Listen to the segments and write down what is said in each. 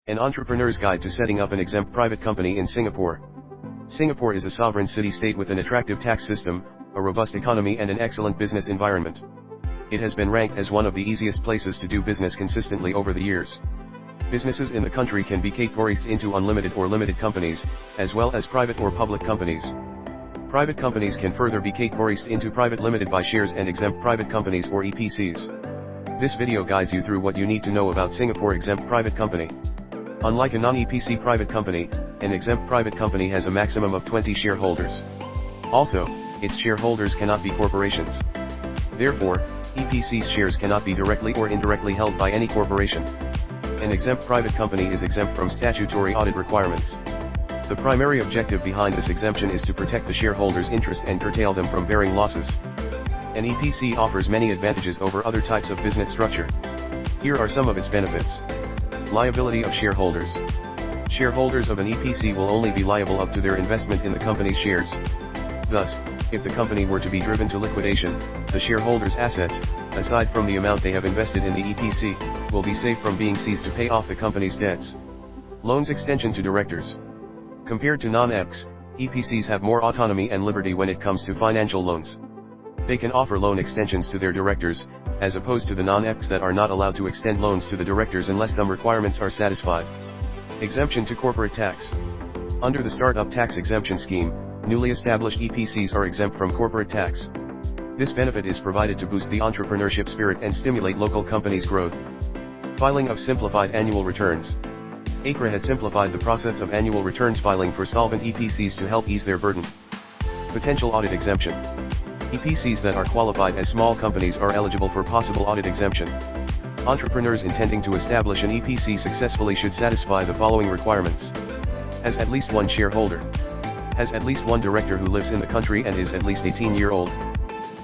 An entrepreneur's guide to setting up an exempt private company in Singapore. Singapore is a sovereign city-state with an attractive tax system, a robust economy and an excellent business environment. It has been ranked as one of the easiest places to do business consistently over the years. Businesses in the country can be categorized into unlimited or limited companies, as well as private or public companies. Private companies can further be categorized into private limited by shares and exempt private companies or EPCs. This video guides you through what you need to know about Singapore Exempt Private Company. Unlike a non-EPC private company, an exempt private company has a maximum of 20 shareholders. Also, its shareholders cannot be corporations. Therefore, EPC's shares cannot be directly or indirectly held by any corporation. An exempt private company is exempt from statutory audit requirements. The primary objective behind this exemption is to protect the shareholders' interest and curtail them from bearing losses. An EPC offers many advantages over other types of business structure. Here are some of its benefits. Liability of shareholders. Shareholders of an EPC will only be liable up to their investment in the company's shares. Thus, if the company were to be driven to liquidation, the shareholders' assets, aside from the amount they have invested in the EPC, will be safe from being seized to pay off the company's debts. Loans extension to directors. Compared to non-EPCs, EPCs have more autonomy and liberty when it comes to financial loans. They can offer loan extensions to their directors, as opposed to the non-EPCs that are not allowed to extend loans to the directors unless some requirements are satisfied. Exemption to corporate tax. Under the Startup Tax Exemption Scheme, newly established EPCs are exempt from corporate tax. This benefit is provided to boost the entrepreneurship spirit and stimulate local companies' growth. Filing of simplified annual returns. ACRA has simplified the process of annual returns filing for solvent EPCs to help ease their burden. Potential audit exemption. EPCs that are qualified as small companies are eligible for possible audit exemption. Entrepreneurs intending to establish an EPC successfully should satisfy the following requirements. Has at least one shareholder. Has at least one director who lives in the country and is at least 18-year-old.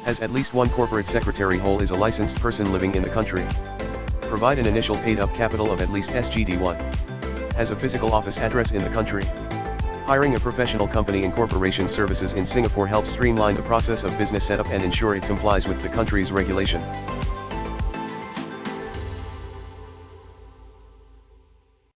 Has at least one corporate secretary who is a licensed person living in the country. Provide an initial paid-up capital of at least SGD1. Has a physical office address in the country. Hiring a professional company incorporation services in Singapore helps streamline the process of business setup and ensure it complies with the country's regulation.